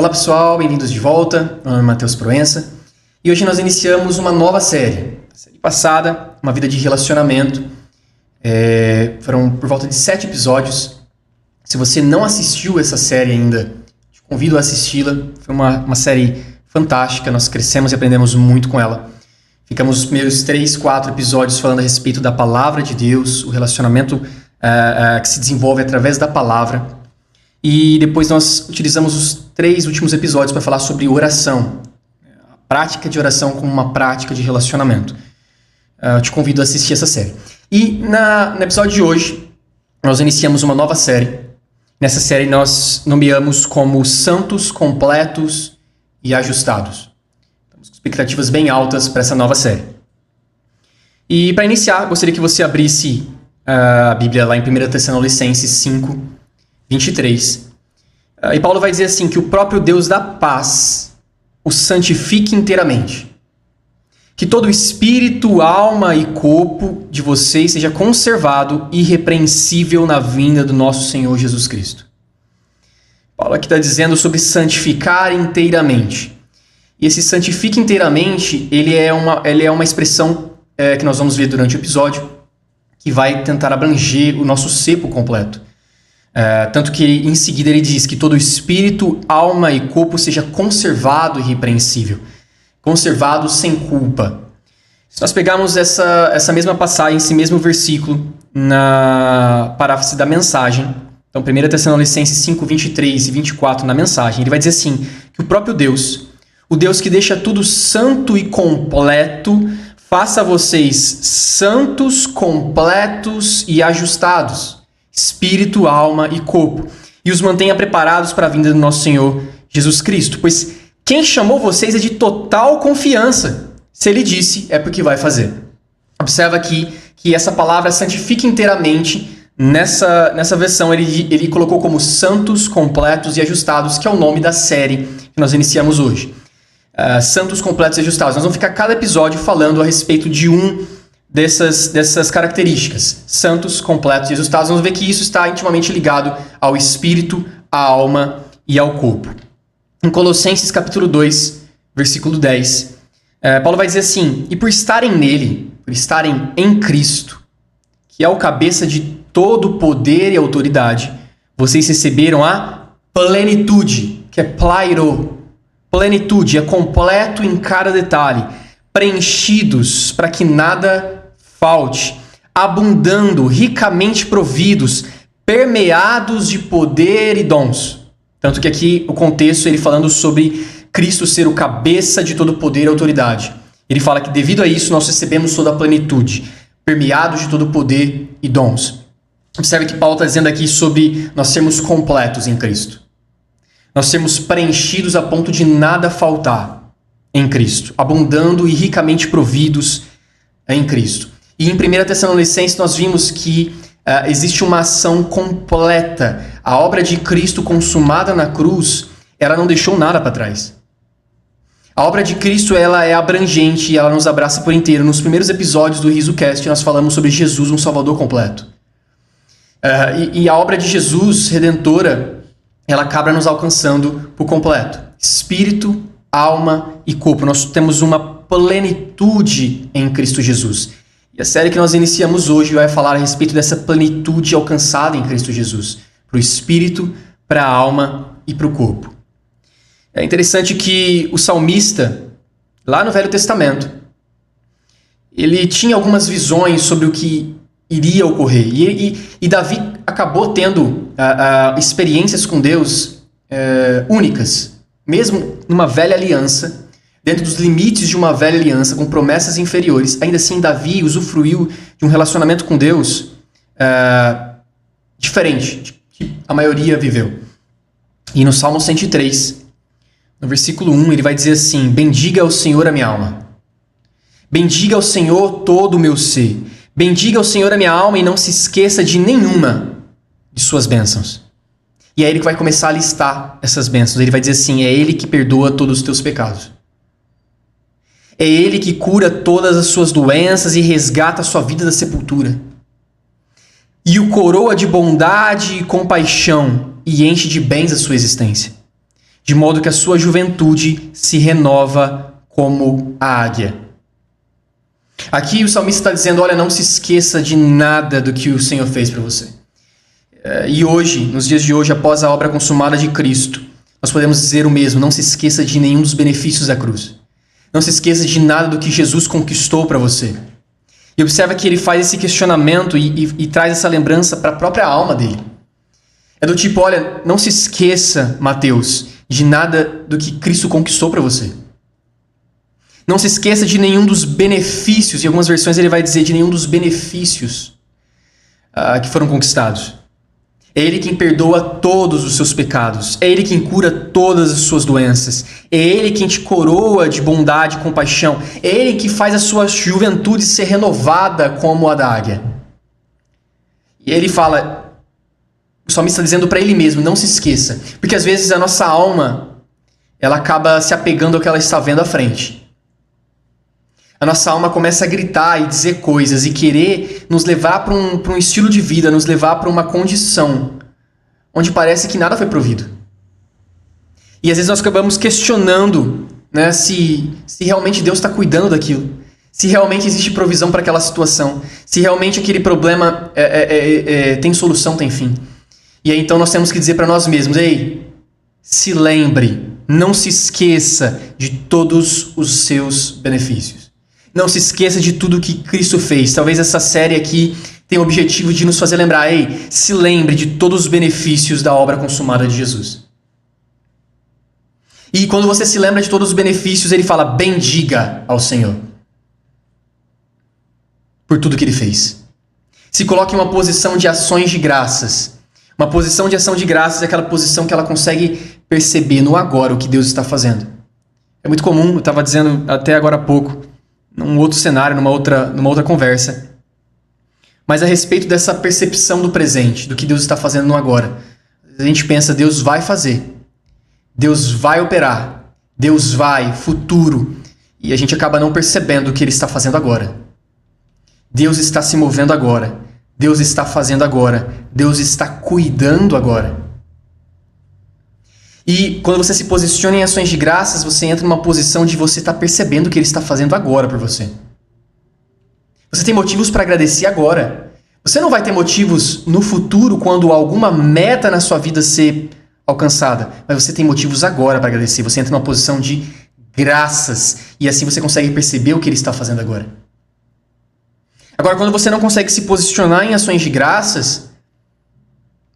Olá pessoal, bem-vindos de volta. Meu nome é Matheus Proença e hoje nós iniciamos uma nova série. A série passada, Uma Vida de Relacionamento, foram por volta de 7 episódios. Se você não assistiu essa série ainda, te convido a assisti-la. Foi uma série fantástica, nós crescemos e aprendemos muito com ela. Ficamos os primeiros 3, 4 episódios falando a respeito da Palavra de Deus, o relacionamento que se desenvolve através da Palavra. E depois nós utilizamos os 3 últimos episódios para falar sobre oração. A prática de oração como uma prática de relacionamento. Eu te convido a assistir essa série. E no episódio de hoje, nós iniciamos uma nova série. Nessa série nós nomeamos como Santos, Completos e Ajustados. Temos expectativas bem altas para essa nova série. E para iniciar, gostaria que você abrisse a Bíblia lá em 1 Tessalonicenses 5, 23. E Paulo vai dizer assim, que o próprio Deus da paz o santifique inteiramente. Que todo o espírito, alma e corpo de vocês seja conservado irrepreensível na vinda do nosso Senhor Jesus Cristo. Paulo aqui está dizendo sobre santificar inteiramente. E esse santifique inteiramente, ele é uma expressão que nós vamos ver durante o episódio, que vai tentar abranger o nosso ser por completo. Tanto que em seguida ele diz que todo espírito, alma e corpo seja conservado irrepreensível, conservado sem culpa. Se nós pegarmos essa mesma passagem, esse mesmo versículo na paráfrase da mensagem, então 1 Tessalonicenses 5, 23 e 24 na mensagem, ele vai dizer assim, que o próprio Deus, o Deus que deixa tudo santo e completo, faça vocês santos, completos e ajustados, espírito, alma e corpo, e os mantenha preparados para a vinda do nosso Senhor Jesus Cristo. Pois quem chamou vocês é de total confiança. Se ele disse, é porque vai fazer. Observa aqui que essa palavra santifica inteiramente. Nessa versão ele colocou como santos, completos e ajustados, que é o nome da série que nós iniciamos hoje. Santos, completos e ajustados. Nós vamos ficar cada episódio falando a respeito de dessas características, santos, completos e ajustados. Vamos ver que isso está intimamente ligado ao espírito, à alma e ao corpo. Em Colossenses capítulo 2, versículo 10, Paulo vai dizer assim, e por estarem nele, por estarem em Cristo, que é o cabeça de todo poder e autoridade, vocês receberam a plenitude, que é plairo. Plenitude é completo em cada detalhe, preenchidos para que nada falte, abundando, ricamente providos, permeados de poder e dons. Tanto que aqui o contexto ele falando sobre Cristo ser o cabeça de todo poder e autoridade. Ele fala que devido a isso nós recebemos toda a plenitude, permeados de todo poder e dons. Observe que Paulo está dizendo aqui sobre nós sermos completos em Cristo. Nós sermos preenchidos a ponto de nada faltar em Cristo, abundando e ricamente providos em Cristo. E em 1 Tessalonicenses nós vimos que existe uma ação completa. A obra de Cristo consumada na cruz, ela não deixou nada para trás. A obra de Cristo ela é abrangente e ela nos abraça por inteiro. Nos primeiros episódios do RisoCast nós falamos sobre Jesus, um Salvador completo. E a obra de Jesus, redentora, ela acaba nos alcançando por completo. Espírito, alma e corpo. Nós temos uma plenitude em Cristo Jesus. E a série que nós iniciamos hoje vai falar a respeito dessa plenitude alcançada em Cristo Jesus. Para o espírito, para a alma e para o corpo. É interessante que o salmista, lá no Velho Testamento, ele tinha algumas visões sobre o que iria ocorrer. E Davi acabou tendo experiências com Deus únicas, mesmo numa velha aliança, dentro dos limites de uma velha aliança, com promessas inferiores. Ainda assim, Davi usufruiu de um relacionamento com Deus diferente, que a maioria viveu. E no Salmo 103, no versículo 1, ele vai dizer assim, bendiga ao Senhor a minha alma. Bendiga ao Senhor todo o meu ser. Bendiga ao Senhor a minha alma e não se esqueça de nenhuma de suas bênçãos. E aí ele vai começar a listar essas bênçãos. Ele vai dizer assim, é Ele que perdoa todos os teus pecados. É Ele que cura todas as suas doenças e resgata a sua vida da sepultura. E o coroa de bondade e compaixão e enche de bens a sua existência. de modo que a sua juventude se renova como a águia. Aqui o salmista está dizendo, olha, não se esqueça de nada do que o Senhor fez para você. E hoje, nos dias de hoje, após a obra consumada de Cristo, nós podemos dizer o mesmo, não se esqueça de nenhum dos benefícios da cruz. Não se esqueça de nada do que Jesus conquistou para você. E observa que ele faz esse questionamento e traz essa lembrança para a própria alma dele. É do tipo, olha, não se esqueça, Mateus, de nada do que Cristo conquistou para você. Não se esqueça de nenhum dos benefícios, em algumas versões ele vai dizer de nenhum dos benefícios que foram conquistados. É Ele quem perdoa todos os seus pecados. É Ele quem cura todas as suas doenças. É Ele quem te coroa de bondade e compaixão. É Ele que faz a sua juventude ser renovada como a da águia. E ele fala, o salmista está dizendo para ele mesmo, não se esqueça. Porque às vezes a nossa alma, ela acaba se apegando ao que ela está vendo à frente. A nossa alma começa a gritar e dizer coisas e querer nos levar para um estilo de vida, nos levar para uma condição onde parece que nada foi provido. E às vezes nós acabamos questionando, né, se realmente Deus está cuidando daquilo, se realmente existe provisão para aquela situação, se realmente aquele problema tem solução, tem fim. E aí então nós temos que dizer para nós mesmos, ei, se lembre, não se esqueça de todos os seus benefícios. Não se esqueça de tudo que Cristo fez. Talvez essa série aqui tenha o objetivo de nos fazer lembrar. Ei, se lembre de todos os benefícios da obra consumada de Jesus. E quando você se lembra de todos os benefícios, ele fala, bendiga ao Senhor por tudo que ele fez. Se coloque em uma posição de ações de graças. Uma posição de ação de graças é aquela posição que ela consegue perceber no agora o que Deus está fazendo. É muito comum, eu estava dizendo até agora há pouco, num outro cenário, numa outra conversa. Mas a respeito dessa percepção do presente, do que Deus está fazendo no agora. A gente pensa, Deus vai fazer. Deus vai operar. Deus vai, futuro. E a gente acaba não percebendo o que Ele está fazendo agora. Deus está se movendo agora. Deus está fazendo agora. Deus está cuidando agora. E quando você se posiciona em ações de graças, você entra numa posição de você estar percebendo o que Ele está fazendo agora por você. Você tem motivos para agradecer agora. Você não vai ter motivos no futuro quando alguma meta na sua vida ser alcançada, mas você tem motivos agora para agradecer. Você entra numa posição de graças e assim você consegue perceber o que Ele está fazendo agora. Agora, quando você não consegue se posicionar em ações de graças,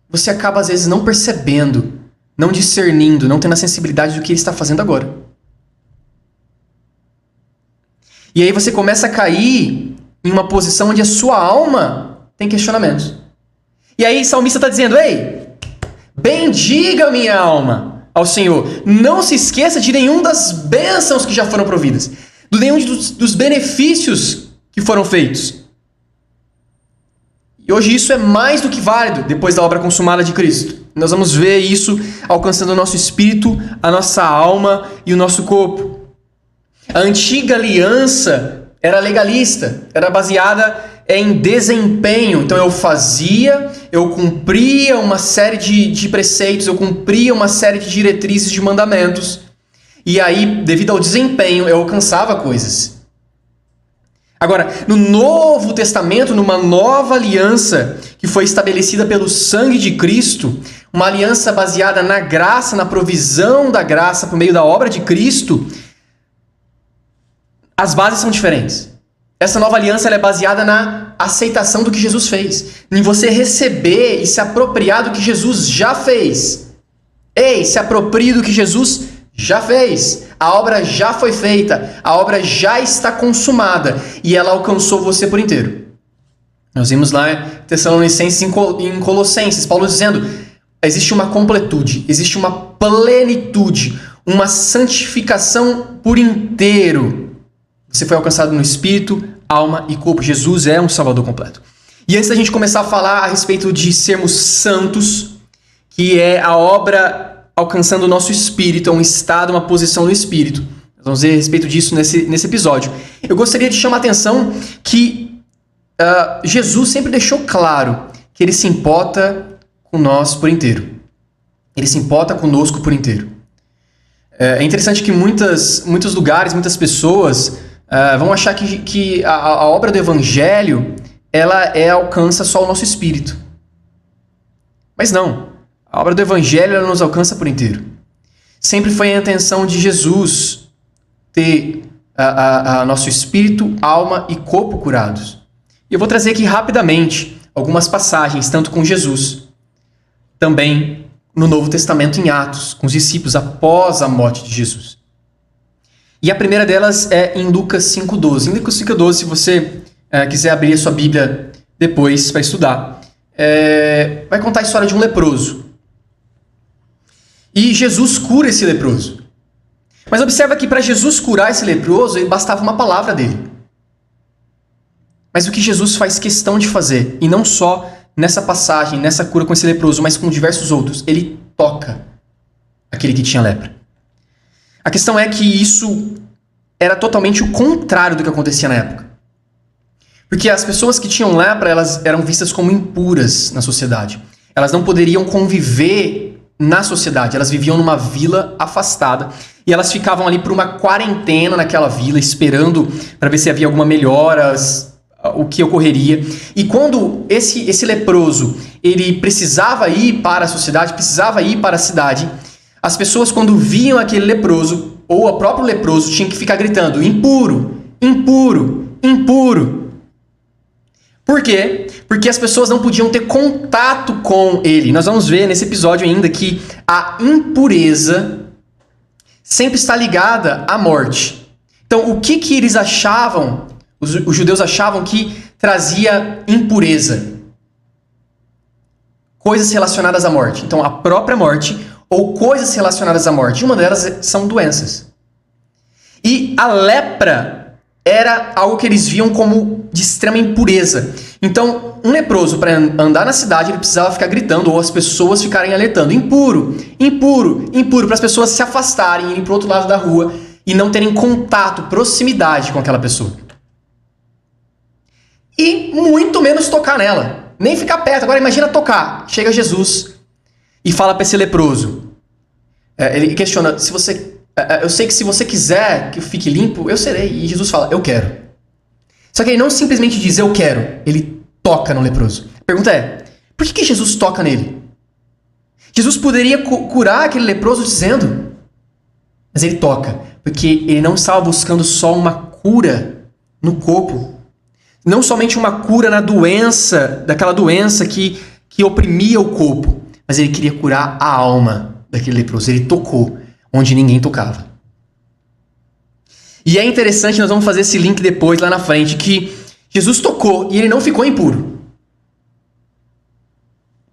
você acaba às vezes não percebendo, não discernindo, não tendo a sensibilidade do que Ele está fazendo agora. E aí você começa a cair em uma posição onde a sua alma tem questionamentos. E aí o salmista está dizendo, ei, bendiga minha alma ao Senhor. Não se esqueça de nenhum das bênçãos que já foram providas, de nenhum dos benefícios que foram feitos. E hoje isso é mais do que válido depois da obra consumada de Cristo. Nós vamos ver isso alcançando o nosso espírito, a nossa alma e o nosso corpo. A antiga aliança era legalista, era baseada em desempenho. Então eu cumpria uma série de preceitos, eu cumpria uma série de diretrizes, de mandamentos. E aí, devido ao desempenho, eu alcançava coisas. Agora, no Novo Testamento, numa nova aliança que foi estabelecida pelo sangue de Cristo, uma aliança baseada na graça, na provisão da graça por meio da obra de Cristo, as bases são diferentes. Essa nova aliança ela é baseada na aceitação do que Jesus fez, em você receber e se apropriar do que Jesus já fez. Ei, se aproprie do que Jesus já fez. A obra já foi feita, a obra já está consumada e ela alcançou você por inteiro. Nós vimos lá em Tessalonicenses e em Colossenses, Paulo dizendo, existe uma completude, existe uma plenitude, uma santificação por inteiro. Você foi alcançado no espírito, alma e corpo. Jesus é um Salvador completo. E antes da gente começar a falar a respeito de sermos santos, que é a obra alcançando o nosso espírito, é um estado, uma posição no espírito. Nós vamos ver a respeito disso nesse episódio. Eu gostaria de chamar a atenção que Jesus sempre deixou claro que Ele se importa com nós por inteiro. Ele se importa conosco por inteiro. É interessante que muitos lugares, muitas pessoas vão achar que a obra do Evangelho ela alcança só o nosso espírito. Mas não. A obra do Evangelho ela nos alcança por inteiro. Sempre foi a intenção de Jesus ter nosso espírito, alma e corpo curados. E eu vou trazer aqui rapidamente algumas passagens, tanto com Jesus, também no Novo Testamento em Atos, com os discípulos após a morte de Jesus. E a primeira delas é em Lucas 5,12. Em Lucas 5,12, se você quiser abrir a sua Bíblia depois para estudar, vai contar a história de um leproso. E Jesus cura esse leproso. Mas observa que para Jesus curar esse leproso, bastava uma palavra dele. Mas o que Jesus faz questão de fazer, e não só nessa passagem, nessa cura com esse leproso, mas com diversos outros, ele toca aquele que tinha lepra. A questão é que isso era totalmente o contrário do que acontecia na época. Porque as pessoas que tinham lepra, elas eram vistas como impuras na sociedade. Elas não poderiam conviver na sociedade. Elas viviam numa vila afastada. E elas ficavam ali por uma quarentena naquela vila, esperando para ver se havia alguma melhora, o que ocorreria. E quando esse leproso, ele precisava ir para a sociedade, precisava ir para a cidade, as pessoas quando viam aquele leproso, ou o próprio leproso, tinham que ficar gritando, impuro, impuro, impuro. Por quê? Porque as pessoas não podiam ter contato com ele. Nós vamos ver nesse episódio ainda que a impureza sempre está ligada à morte. Então, o que eles achavam, os judeus achavam que trazia impureza? Coisas relacionadas à morte. Então, a própria morte ou coisas relacionadas à morte. E uma delas são doenças. E a lepra era algo que eles viam como de extrema impureza. Então, um leproso, para andar na cidade, ele precisava ficar gritando, ou as pessoas ficarem alertando, impuro, impuro, impuro, para as pessoas se afastarem, irem para o outro lado da rua e não terem contato, proximidade com aquela pessoa. E muito menos tocar nela, nem ficar perto. Agora imagina tocar. Chega Jesus e fala para esse leproso. Ele questiona, eu sei que se você quiser que eu fique limpo, eu serei. E Jesus fala, eu quero. Só que ele não simplesmente diz, eu quero. Ele toca no leproso. A pergunta é, por que Jesus toca nele? Jesus poderia curar aquele leproso dizendo, mas ele toca. Porque ele não estava buscando só uma cura no corpo. Não somente uma cura na doença, daquela doença que oprimia o corpo. Mas ele queria curar a alma daquele leproso. Ele tocou onde ninguém tocava. E é interessante, nós vamos fazer esse link depois, lá na frente, que Jesus tocou e ele não ficou impuro.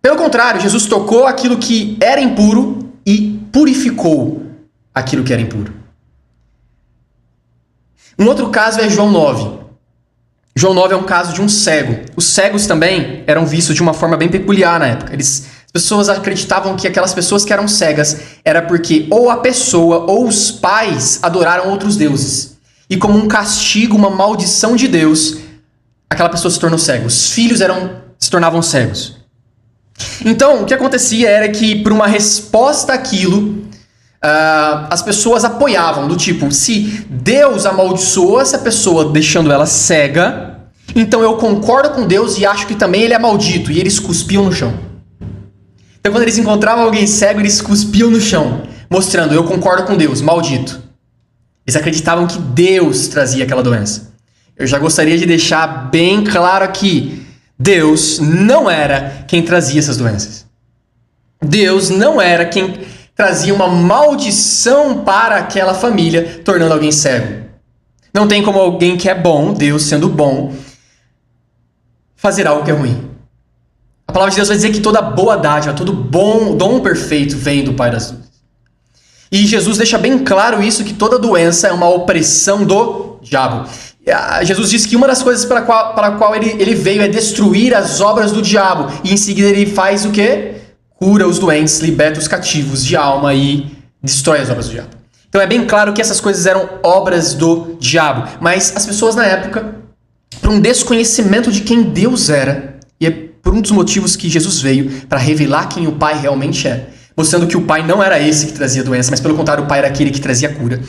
Pelo contrário, Jesus tocou aquilo que era impuro e purificou aquilo que era impuro. Um outro caso é João 9. João 9 é um caso de um cego. Os cegos também eram vistos de uma forma bem peculiar na época. As pessoas acreditavam que aquelas pessoas que eram cegas era porque ou a pessoa ou os pais adoraram outros deuses. E como um castigo, uma maldição de Deus, aquela pessoa se tornou cega. Os filhos se tornavam cegos. Então, o que acontecia era que, por uma resposta àquilo, as pessoas apoiavam, do tipo, se Deus amaldiçoou essa pessoa deixando ela cega, então eu concordo com Deus e acho que também ele é maldito. E eles cuspiam no chão. Então, quando eles encontravam alguém cego, eles cuspiam no chão, mostrando, eu concordo com Deus, maldito. Eles acreditavam que Deus trazia aquela doença. Eu já gostaria de deixar bem claro aqui, Deus não era quem trazia essas doenças. Deus não era quem trazia uma maldição para aquela família, tornando alguém cego. Não tem como alguém que é bom, Deus sendo bom, fazer algo que é ruim. A palavra de Deus vai dizer que toda boa dádiva, todo bom dom perfeito vem do Pai das luzes. E Jesus deixa bem claro isso, que toda doença é uma opressão do diabo. Jesus diz que uma das coisas para a qual ele veio é destruir as obras do diabo. E em seguida ele faz o quê? Cura os doentes, liberta os cativos de alma e destrói as obras do diabo. Então é bem claro que essas coisas eram obras do diabo. Mas as pessoas na época, por um desconhecimento de quem Deus era, e é por um dos motivos que Jesus veio, para revelar quem o Pai realmente é, mostrando que o pai não era esse que trazia doença, mas pelo contrário, o pai era aquele que trazia cura.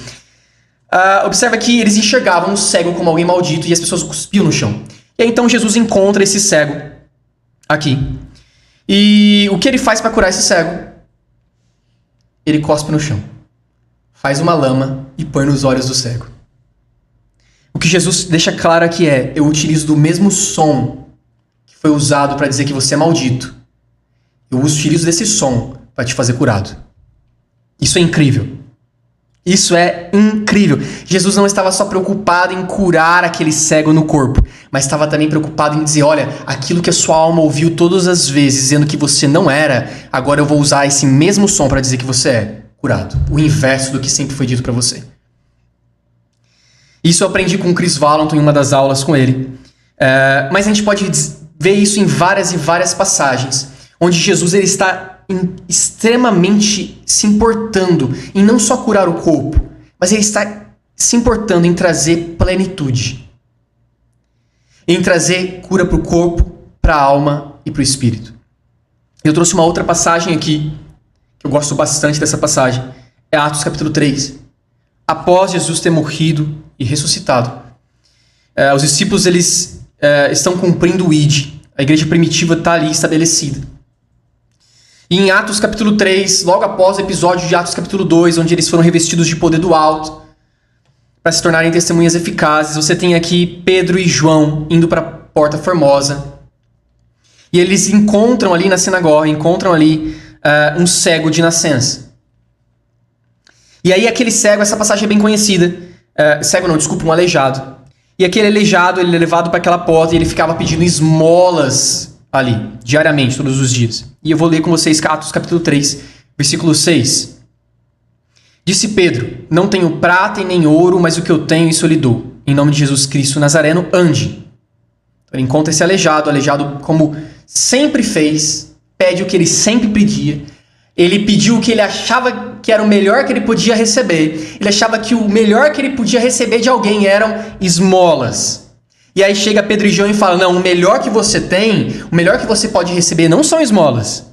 Observa que eles enxergavam o cego como alguém maldito e as pessoas cuspiam no chão. E aí então Jesus encontra esse cego aqui. E o que ele faz para curar esse cego? Ele cospe no chão, faz uma lama e põe nos olhos do cego. O que Jesus deixa claro aqui é: eu utilizo do mesmo som que foi usado para dizer que você é maldito. Eu utilizo desse som para te fazer curado. Isso é incrível. Isso é incrível. Jesus não estava só preocupado em curar aquele cego no corpo, mas estava também preocupado em dizer: olha, aquilo que a sua alma ouviu todas as vezes dizendo que você não era, agora eu vou usar esse mesmo som para dizer que você é curado. O inverso do que sempre foi dito para você. Isso eu aprendi com o Chris Valentin em uma das aulas com ele. Mas a gente pode ver isso em várias e várias passagens, onde Jesus ele está extremamente se importando em não só curar o corpo, mas ele está se importando em trazer plenitude, em trazer cura para o corpo, para a alma e para o espírito. Eu trouxe uma outra passagem aqui, que eu gosto bastante dessa passagem, é Atos capítulo 3. Após Jesus ter morrido e ressuscitado, os discípulos eles estão cumprindo o ID. A igreja primitiva está ali estabelecida. E em Atos capítulo 3, logo após o episódio de Atos capítulo 2, onde eles foram revestidos de poder do alto, para se tornarem testemunhas eficazes, você tem aqui Pedro e João indo para a Porta Formosa. E eles encontram ali na sinagoga, um cego de nascença. E aí aquele cego, essa passagem é bem conhecida. Um aleijado. E aquele aleijado, ele é levado para aquela porta e ele ficava pedindo esmolas ali, diariamente, todos os dias. E eu vou ler com vocês Atos capítulo 3, versículo 6. Disse Pedro: não tenho prata e nem ouro, mas o que eu tenho, isso eu lhe dou. Em nome de Jesus Cristo Nazareno, ande. Então, ele encontra esse aleijado como sempre fez, pede o que ele sempre pedia. Ele pediu o que ele achava que era o melhor que ele podia receber. Ele achava que o melhor que ele podia receber de alguém eram esmolas. E aí chega Pedro e João e fala: não, o melhor que você tem, o melhor que você pode receber não são esmolas.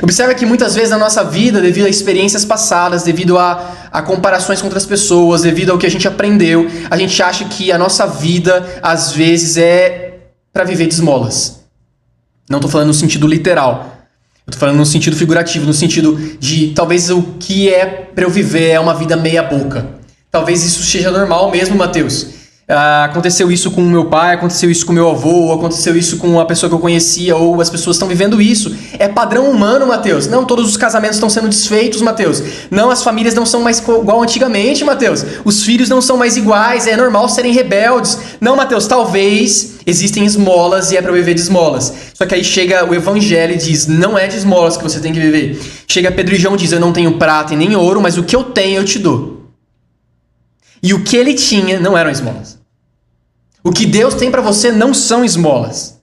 Observa que muitas vezes na nossa vida, devido a experiências passadas, devido a comparações com outras pessoas, devido ao que a gente aprendeu, a gente acha que a nossa vida, às vezes, é para viver de esmolas. Não estou falando no sentido literal. Eu estou falando no sentido figurativo, no sentido de talvez o que é para eu viver é uma vida meia boca. Talvez isso seja normal mesmo, Mateus. Aconteceu isso com o meu pai, aconteceu isso com o meu avô, aconteceu isso com a pessoa que eu conhecia, ou as pessoas estão vivendo isso. É padrão humano, Mateus. Não todos os casamentos estão sendo desfeitos, Mateus. Não, as famílias não são mais igual antigamente, Mateus. Os filhos não são mais iguais, é normal serem rebeldes. Não, Mateus, talvez existem esmolas e é para viver de esmolas. Só que aí chega o evangelho e diz: não é de esmolas que você tem que viver. Chega Pedro e João e diz: eu não tenho prata e nem ouro, mas o que eu tenho eu te dou. E o que ele tinha não eram esmolas. O que Deus tem para você não são esmolas.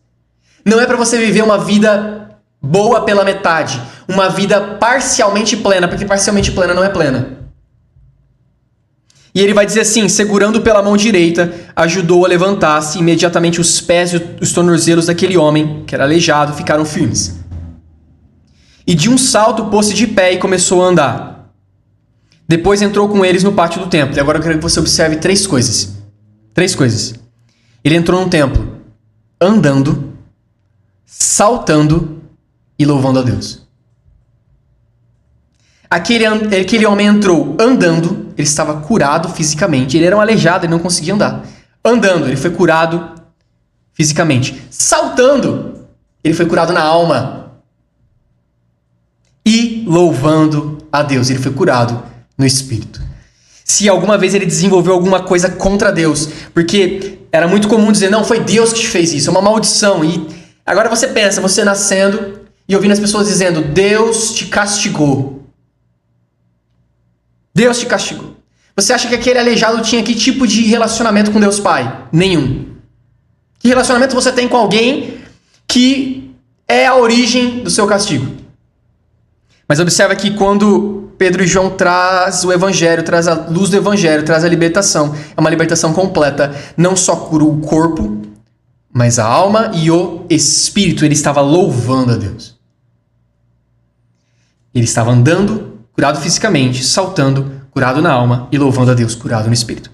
Não é para você viver uma vida boa pela metade. Uma vida parcialmente plena, porque parcialmente plena não é plena. E ele vai dizer assim: segurando pela mão direita, ajudou a levantar-se. Imediatamente os pés e os tornozelos daquele homem, que era aleijado, ficaram firmes. E de um salto pôs-se de pé e começou a andar. Depois entrou com eles no pátio do templo. E agora eu quero que você observe três coisas. Ele entrou no templo andando, saltando e louvando a Deus. Aquele homem entrou andando, ele estava curado fisicamente. Ele era um aleijado, ele não conseguia andar. Andando, ele foi curado fisicamente. Saltando, ele foi curado na alma. E louvando a Deus, ele foi curado no espírito. Se alguma vez ele desenvolveu alguma coisa contra Deus, porque era muito comum dizer: não, foi Deus que te fez isso, é uma maldição. E agora você pensa, você nascendo e ouvindo as pessoas dizendo: Deus te castigou. Deus te castigou. Você acha que aquele aleijado tinha que tipo de relacionamento com Deus Pai? Nenhum. Que relacionamento você tem com alguém que é a origem do seu castigo? Mas observa que quando Pedro e João traz o evangelho, traz a luz do evangelho, traz a libertação, é uma libertação completa. Não só curou o corpo, mas a alma e o espírito. Ele estava louvando a Deus. Ele estava andando, curado fisicamente, saltando, curado na alma e louvando a Deus, curado no espírito.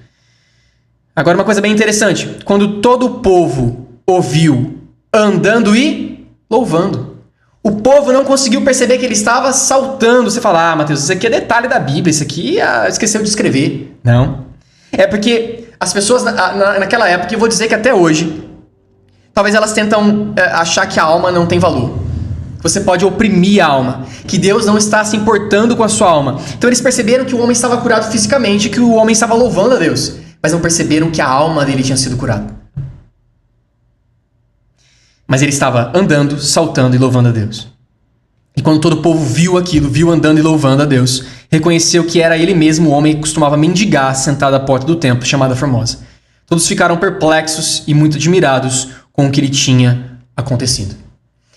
Agora, uma coisa bem interessante. Quando todo o povo ouviu andando e louvando, o povo não conseguiu perceber que ele estava saltando. Você fala, Mateus, isso aqui é detalhe da Bíblia, isso aqui esqueceu de escrever. Não. É porque as pessoas naquela época, e eu vou dizer que até hoje, talvez elas tentam achar que a alma não tem valor. Você pode oprimir a alma, que Deus não está se importando com a sua alma. Então eles perceberam que o homem estava curado fisicamente, que o homem estava louvando a Deus, mas não perceberam que a alma dele tinha sido curada. Mas ele estava andando, saltando e louvando a Deus. E quando todo o povo viu aquilo, viu andando e louvando a Deus, reconheceu que era ele mesmo o homem que costumava mendigar sentado à porta do templo, chamada Formosa. Todos ficaram perplexos e muito admirados com o que lhe tinha acontecido.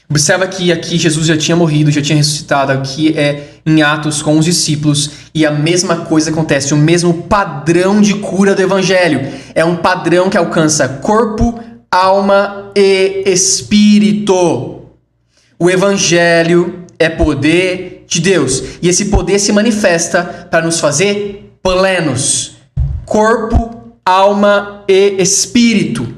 Observa que aqui Jesus já tinha morrido, já tinha ressuscitado, aqui é em Atos com os discípulos, e a mesma coisa acontece, o mesmo padrão de cura do Evangelho. É um padrão que alcança corpo, alma e espírito. O Evangelho é poder de Deus, e esse poder se manifesta para nos fazer plenos. Corpo, alma e espírito.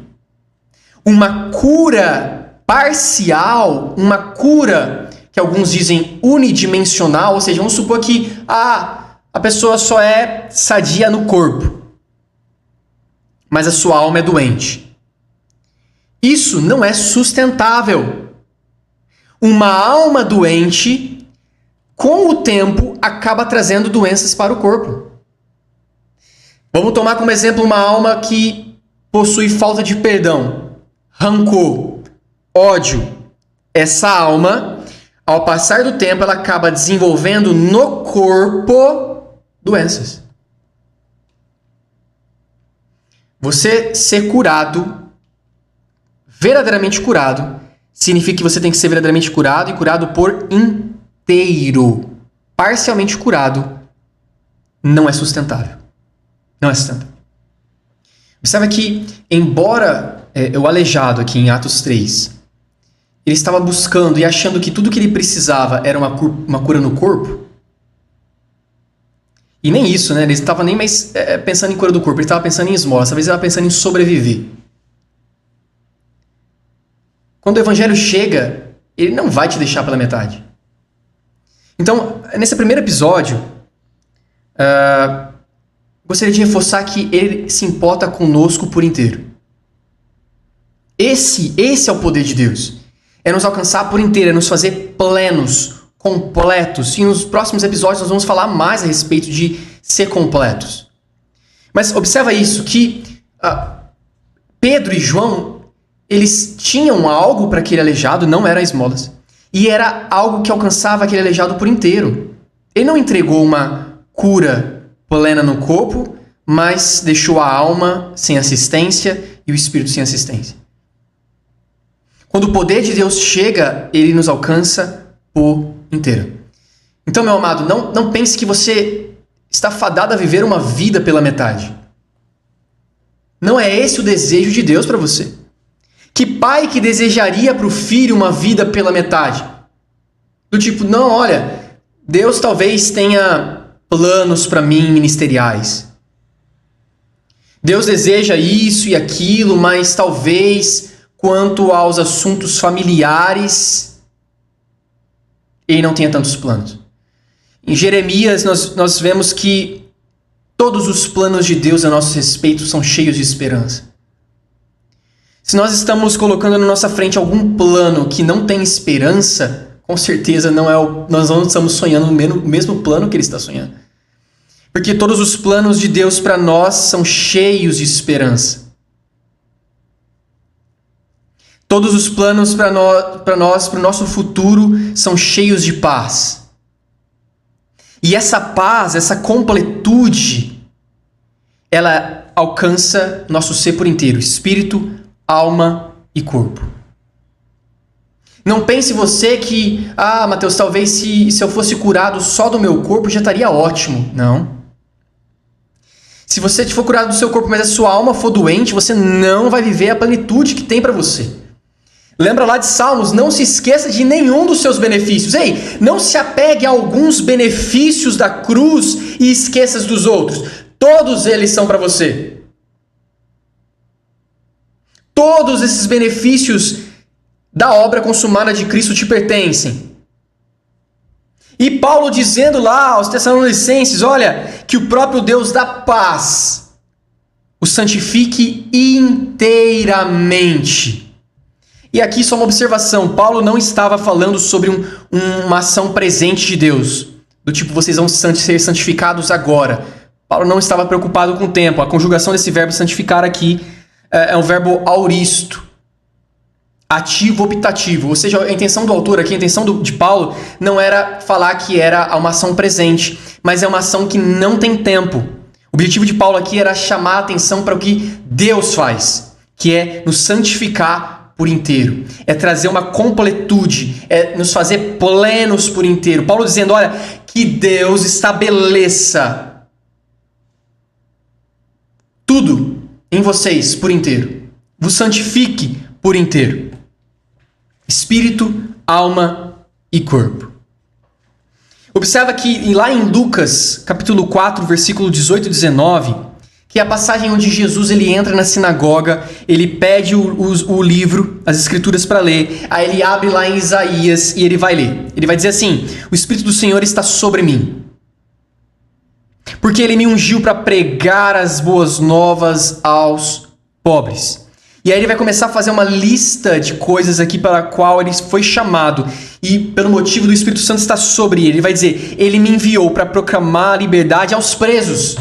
Uma cura parcial, uma cura que alguns dizem unidimensional, ou seja, vamos supor que a pessoa só é sadia no corpo, mas a sua alma é doente. Isso não é sustentável. Uma alma doente, com o tempo, acaba trazendo doenças para o corpo. Vamos tomar como exemplo uma alma que possui falta de perdão, rancor, ódio. Essa alma, ao passar do tempo, ela acaba desenvolvendo no corpo doenças. Você ser curado, verdadeiramente curado, significa que você tem que ser verdadeiramente curado e curado por inteiro. Parcialmente curado não é sustentável. Não é sustentável. Observa que, embora o aleijado aqui em Atos 3, ele estava buscando e achando que tudo que ele precisava era uma cura no corpo. E nem isso, né? Ele estava nem mais pensando em cura do corpo, ele estava pensando em esmola, talvez ele estava pensando em sobreviver. Quando o evangelho chega, ele não vai te deixar pela metade. Então, nesse primeiro episódio, gostaria de reforçar que ele se importa conosco por inteiro. Esse é o poder de Deus. É nos alcançar por inteiro, é nos fazer plenos, completos. E nos próximos episódios nós vamos falar mais a respeito de ser completos. Mas observa isso, que Pedro e João, eles tinham algo para aquele aleijado, não era esmolas. E era algo que alcançava aquele aleijado por inteiro. Ele não entregou uma cura plena no corpo, mas deixou a alma sem assistência e o espírito sem assistência. Quando o poder de Deus chega, ele nos alcança por inteiro. Então, meu amado, não pense que você está fadado a viver uma vida pela metade. Não é esse o desejo de Deus para você. Que pai que desejaria para o filho uma vida pela metade? Do tipo, não, olha, Deus talvez tenha planos para mim ministeriais. Deus deseja isso e aquilo, mas talvez quanto aos assuntos familiares, ele não tenha tantos planos. Em Jeremias, nós vemos que todos os planos de Deus a nosso respeito são cheios de esperança. Se nós estamos colocando na nossa frente algum plano que não tem esperança, com certeza nós não estamos sonhando o mesmo plano que ele está sonhando. Porque todos os planos de Deus para nós são cheios de esperança. Todos os planos para nós, para o nosso futuro, são cheios de paz. E essa paz, essa completude, ela alcança nosso ser por inteiro, espírito, alma e corpo. Não pense você que, Mateus, talvez se eu fosse curado só do meu corpo já estaria ótimo. Não. Se você for curado do seu corpo, mas a sua alma for doente, você não vai viver a plenitude que tem para você. Lembra lá de Salmos, não se esqueça de nenhum dos seus benefícios. Ei, não se apegue a alguns benefícios da cruz e esqueça dos outros. Todos eles são para você. Todos esses benefícios da obra consumada de Cristo te pertencem. E Paulo dizendo lá aos Tessalonicenses, olha, que o próprio Deus da paz o santifique inteiramente. E aqui só uma observação, Paulo não estava falando sobre uma ação presente de Deus, do tipo, vocês vão ser santificados agora. Paulo não estava preocupado com o tempo. A conjugação desse verbo santificar aqui é um verbo auristo, ativo optativo, ou seja, a intenção do autor aqui, a intenção de Paulo não era falar que era uma ação presente, mas é uma ação que não tem tempo. O objetivo de Paulo aqui era chamar a atenção para o que Deus faz, que é nos santificar por inteiro, é trazer uma completude, é nos fazer plenos por inteiro. Paulo dizendo, olha, que Deus estabeleça tudo em vocês por inteiro, vos santifique por inteiro. Espírito, alma e corpo. Observa que lá em Lucas, capítulo 4, versículo 18 e 19, que é a passagem onde Jesus ele entra na sinagoga, ele pede o livro, as escrituras para ler, aí ele abre lá em Isaías e ele vai ler. Ele vai dizer assim, o Espírito do Senhor está sobre mim, porque ele me ungiu para pregar as boas novas aos pobres. E aí ele vai começar a fazer uma lista de coisas aqui para a qual ele foi chamado. E pelo motivo do Espírito Santo estar sobre ele. Ele vai dizer, ele me enviou para proclamar a liberdade aos presos.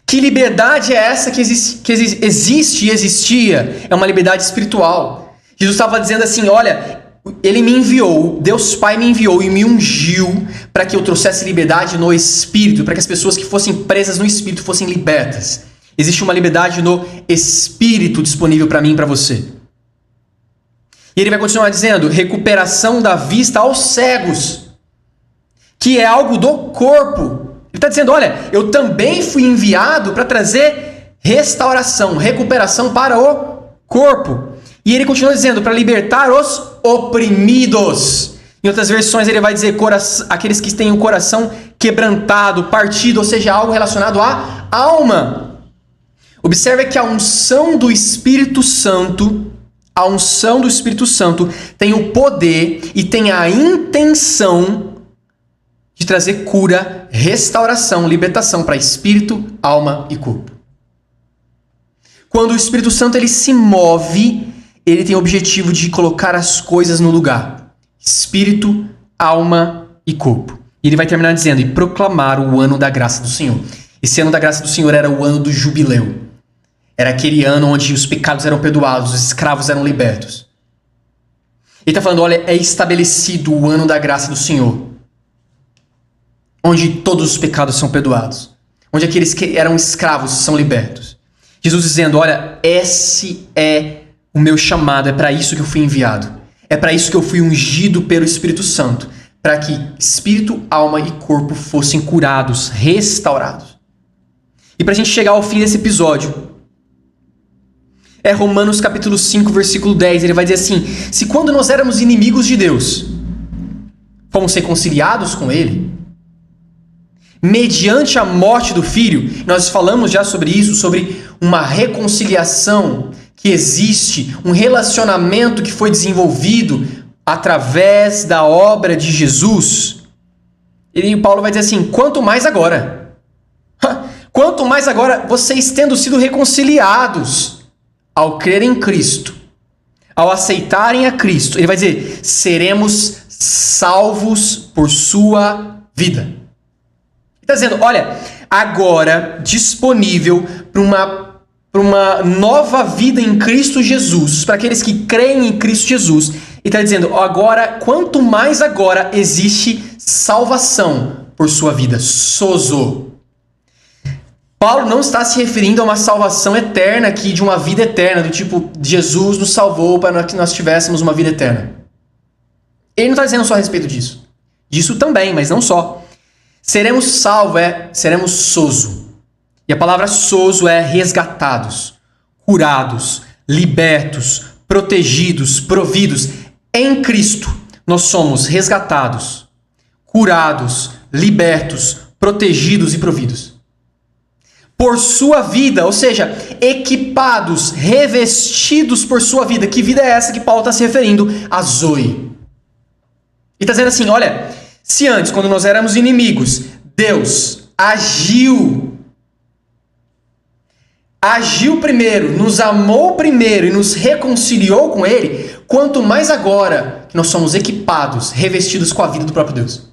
Que liberdade é essa que existe e existia? É uma liberdade espiritual. Jesus estava dizendo assim, olha, ele me enviou, Deus Pai me enviou e me ungiu para que eu trouxesse liberdade no Espírito, para que as pessoas que fossem presas no Espírito fossem libertas. Existe uma liberdade no Espírito disponível para mim e para você. E ele vai continuar dizendo, recuperação da vista aos cegos, que é algo do corpo. Ele está dizendo, olha, eu também fui enviado para trazer restauração, recuperação para o corpo. E ele continua dizendo, para libertar os oprimidos. Em outras versões ele vai dizer, aqueles que têm o coração quebrantado, partido, ou seja, algo relacionado à alma. Observe que a unção do Espírito Santo tem o poder e tem a intenção de trazer cura, restauração, libertação para espírito, alma e corpo. Quando o Espírito Santo ele se move, ele tem o objetivo de colocar as coisas no lugar. Espírito, alma e corpo. E ele vai terminar dizendo, e proclamar o ano da graça do Senhor. Esse ano da graça do Senhor era o ano do jubileu. Era aquele ano onde os pecados eram perdoados, os escravos eram libertos. Ele está falando, olha, é estabelecido o ano da graça do Senhor. Onde todos os pecados são perdoados. Onde aqueles que eram escravos são libertos. Jesus dizendo, olha, esse é o meu chamado, é para isso que eu fui enviado. É para isso que eu fui ungido pelo Espírito Santo. Para que espírito, alma e corpo fossem curados, restaurados. E para a gente chegar ao fim desse episódio, é Romanos capítulo 5, versículo 10. Ele vai dizer assim, se quando nós éramos inimigos de Deus, fomos reconciliados com Ele, mediante a morte do Filho, nós falamos já sobre isso, sobre uma reconciliação que existe, um relacionamento que foi desenvolvido através da obra de Jesus. E Paulo vai dizer assim, quanto mais agora, vocês tendo sido reconciliados, ao crer em Cristo, ao aceitarem a Cristo, ele vai dizer, seremos salvos por sua vida. Ele está dizendo, olha, agora disponível para uma nova vida em Cristo Jesus, para aqueles que creem em Cristo Jesus. Ele está dizendo, agora, quanto mais agora existe salvação por sua vida, sozo. Paulo não está se referindo a uma salvação eterna aqui, de uma vida eterna, do tipo, Jesus nos salvou para que nós tivéssemos uma vida eterna. Ele não está dizendo só a respeito disso. Disso também, mas não só. Seremos salvos, seremos sozo. E a palavra sozo é resgatados, curados, libertos, protegidos, providos. Em Cristo, nós somos resgatados, curados, libertos, protegidos e providos. Por sua vida, ou seja, equipados, revestidos por sua vida. Que vida é essa que Paulo está se referindo? A Zoe. E está dizendo assim, olha, se antes, quando nós éramos inimigos, Deus agiu primeiro, nos amou primeiro e nos reconciliou com Ele, quanto mais agora que nós somos equipados, revestidos com a vida do próprio Deus.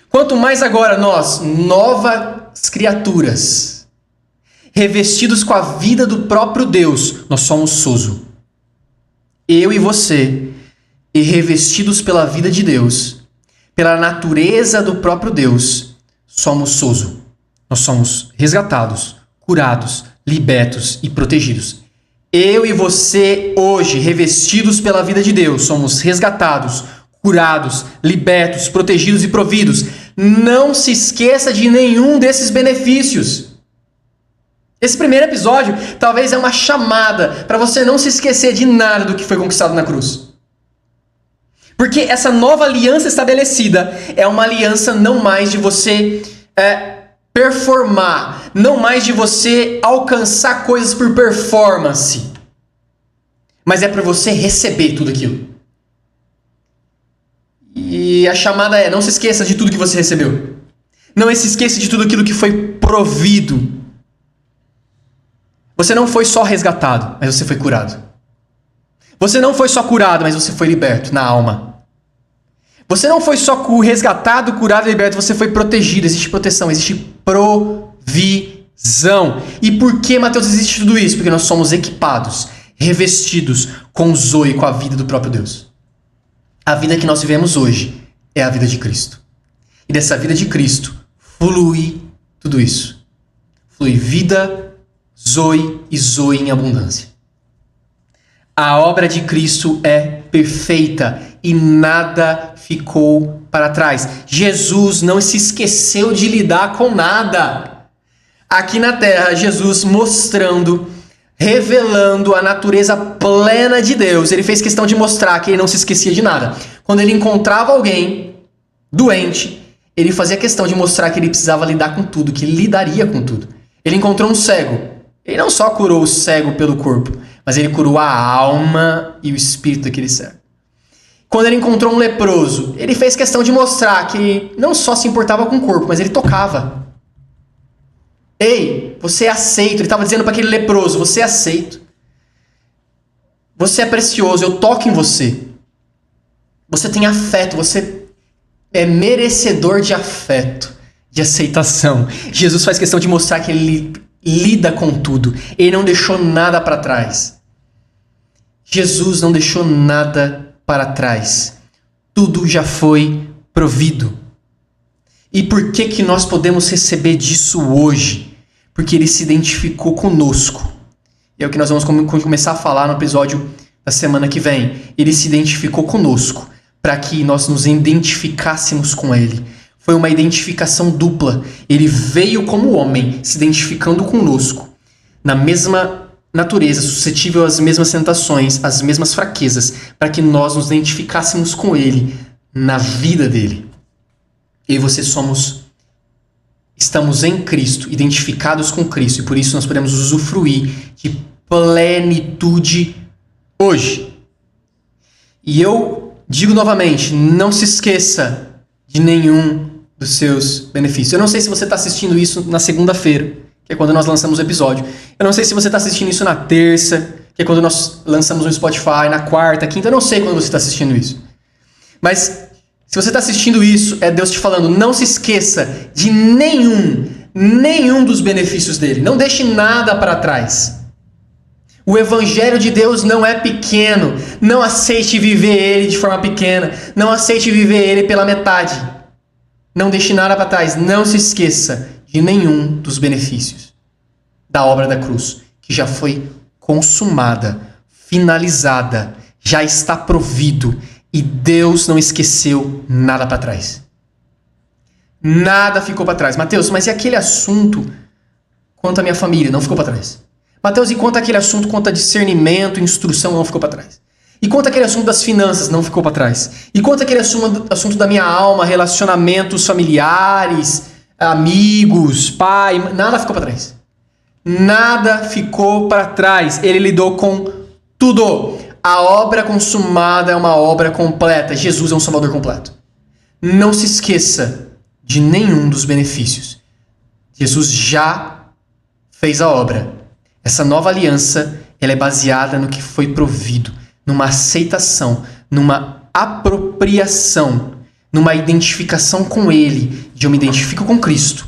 Quanto mais agora nós, novas criaturas, revestidos com a vida do próprio Deus, nós somos sozo. Eu e você, e revestidos pela vida de Deus, pela natureza do próprio Deus, somos sozo. Nós somos resgatados, curados, libertos e protegidos. Eu e você, hoje, revestidos pela vida de Deus, somos resgatados, curados, libertos, protegidos e providos. Não se esqueça de nenhum desses benefícios. Esse primeiro episódio talvez é uma chamada para você não se esquecer de nada do que foi conquistado na cruz. Porque essa nova aliança estabelecida é uma aliança não mais de você performar, não mais de você alcançar coisas por performance, mas é para você receber tudo aquilo. E a chamada é, não se esqueça de tudo que você recebeu. Não se esqueça de tudo aquilo que foi provido. Você não foi só resgatado, mas você foi curado. Você não foi só curado, mas você foi liberto na alma. Você não foi só resgatado, curado e liberto, você foi protegido. Existe proteção, existe provisão. E por que, Mateus, existe tudo isso? Porque nós somos equipados, revestidos com Zoe, com a vida do próprio Deus. A vida que nós vivemos hoje é a vida de Cristo. E dessa vida de Cristo flui tudo isso. Flui vida, Zoe e Zoe em abundância. A obra de Cristo é perfeita e nada ficou para trás. Jesus não se esqueceu de lidar com nada. Aqui na terra, Jesus mostrando, revelando a natureza plena de Deus. Ele fez questão de mostrar que ele não se esquecia de nada. Quando ele encontrava alguém doente, ele fazia questão de mostrar que ele precisava lidar com tudo, que ele lidaria com tudo. Ele encontrou um cego. Ele não só curou o cego pelo corpo, mas ele curou a alma e o espírito daquele cego. Quando ele encontrou um leproso, ele fez questão de mostrar que não só se importava com o corpo, mas ele tocava. Ei, você é aceito. Ele estava dizendo para aquele leproso, você é aceito. Você é precioso, eu toco em você. Você tem afeto, você é merecedor de afeto, de aceitação. Jesus faz questão de mostrar que ele lida com tudo. Ele não deixou nada para trás. Jesus não deixou nada para trás. Tudo já foi provido. E por que nós podemos receber disso hoje? Porque ele se identificou conosco. E é o que nós vamos começar a falar no episódio da semana que vem. Ele se identificou conosco para que nós nos identificássemos com ele. Foi uma identificação dupla. Ele veio como homem, se identificando conosco, na mesma natureza, suscetível às mesmas tentações, às mesmas fraquezas, para que nós nos identificássemos com ele na vida dele. Eu e você estamos em Cristo, identificados com Cristo, e por isso nós podemos usufruir de plenitude hoje. E eu digo novamente, não se esqueça de nenhum dos seus benefícios. Eu não sei se você está assistindo isso na segunda-feira, que é quando nós lançamos o episódio. Eu não sei se você está assistindo isso na terça, que é quando nós lançamos no Spotify, na quarta, quinta. Eu não sei quando você está assistindo isso. Mas se você está assistindo isso, é Deus te falando, não se esqueça de nenhum dos benefícios dele. Não deixe nada para trás. O Evangelho de Deus não é pequeno. Não aceite viver ele de forma pequena. Não aceite viver ele pela metade. Não deixe nada para trás. Não se esqueça de nenhum dos benefícios da obra da cruz, que já foi consumada, finalizada, já está provido, e Deus não esqueceu nada para trás. Nada ficou para trás. Mateus, mas e aquele assunto quanto à minha família? Não ficou para trás. Mateus, e quanto àquele assunto, quanto a discernimento, instrução, não ficou para trás. E quanto àquele assunto das finanças, não ficou para trás. E quanto àquele assunto da minha alma, relacionamentos familiares, amigos, pai, nada ficou para trás. Nada ficou para trás. Ele lidou com tudo. A obra consumada é uma obra completa. Jesus é um salvador completo. Não se esqueça de nenhum dos benefícios. Jesus já fez a obra. Essa nova aliança, ela é baseada no que foi provido, numa aceitação, numa apropriação, numa identificação com Ele, de eu me identifico com Cristo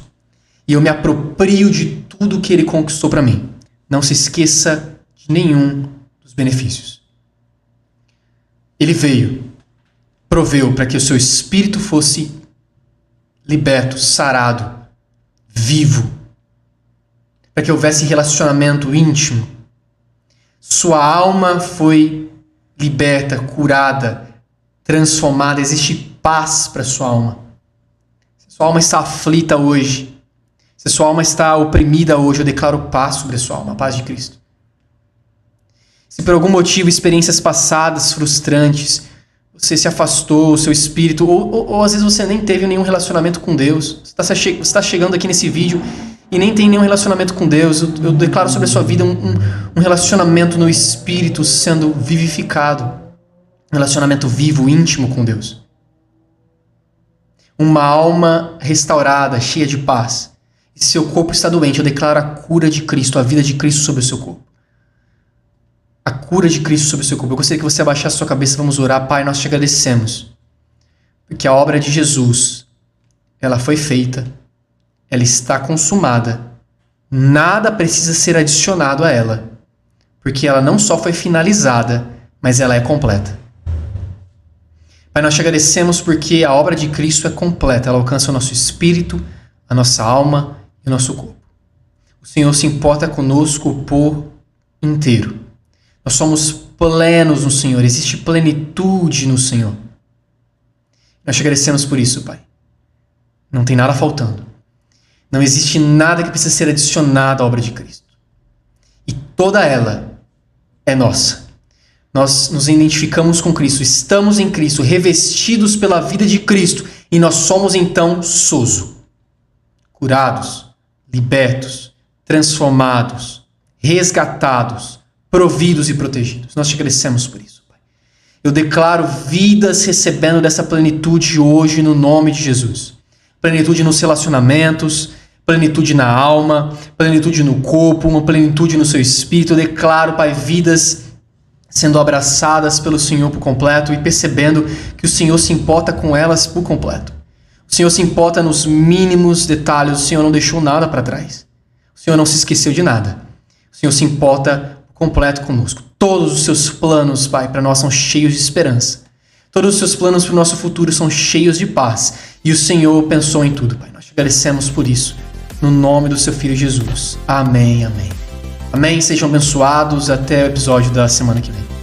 e eu me aproprio de tudo que Ele conquistou para mim. Não se esqueça de nenhum dos benefícios. Ele veio, proveu para que o seu espírito fosse liberto, sarado, vivo, para que houvesse relacionamento íntimo. Sua alma foi liberta, curada, transformada. Existe paz para sua alma. Se sua alma está aflita hoje, se sua alma está oprimida hoje, eu declaro paz sobre a sua alma, a paz de Cristo. Se por algum motivo, experiências passadas frustrantes, você se afastou, o seu espírito, ou às vezes você nem teve nenhum relacionamento com Deus, você está chegando aqui nesse vídeo e nem tem nenhum relacionamento com Deus, eu declaro sobre a sua vida um relacionamento no espírito sendo vivificado, um relacionamento vivo, íntimo com Deus. Uma alma restaurada, cheia de paz. E se seu corpo está doente, eu declaro a cura de Cristo, a vida de Cristo sobre o seu corpo. A cura de Cristo sobre o seu corpo. Eu gostaria que você abaixasse a sua cabeça, vamos orar. Pai, nós te agradecemos, porque a obra de Jesus, ela foi feita, ela está consumada, nada precisa ser adicionado a ela, porque ela não só foi finalizada, mas ela é completa. Pai, nós te agradecemos porque a obra de Cristo é completa, ela alcança o nosso espírito, a nossa alma e o nosso corpo. O Senhor se importa conosco por inteiro. Nós somos plenos no Senhor, existe plenitude no Senhor. Nós te agradecemos por isso, Pai. Não tem nada faltando. Não existe nada que precisa ser adicionado à obra de Cristo. E toda ela é nossa. Nós nos identificamos com Cristo, estamos em Cristo, revestidos pela vida de Cristo, e nós somos então sozo. Curados, libertos, transformados, resgatados, providos e protegidos. Nós te agradecemos por isso, Pai. Eu declaro vidas recebendo dessa plenitude hoje no nome de Jesus. Plenitude nos relacionamentos, plenitude na alma, plenitude no corpo, uma plenitude no seu espírito. Eu declaro, Pai, vidas sendo abraçadas pelo Senhor por completo e percebendo que o Senhor se importa com elas por completo. O Senhor se importa nos mínimos detalhes, o Senhor não deixou nada para trás. O Senhor não se esqueceu de nada. O Senhor se importa por completo conosco. Todos os seus planos, Pai, para nós são cheios de esperança. Todos os seus planos para o nosso futuro são cheios de paz. E o Senhor pensou em tudo, Pai. Nós te agradecemos por isso. No nome do seu Filho Jesus. Amém, amém. Amém. Sejam abençoados. Até o episódio da semana que vem.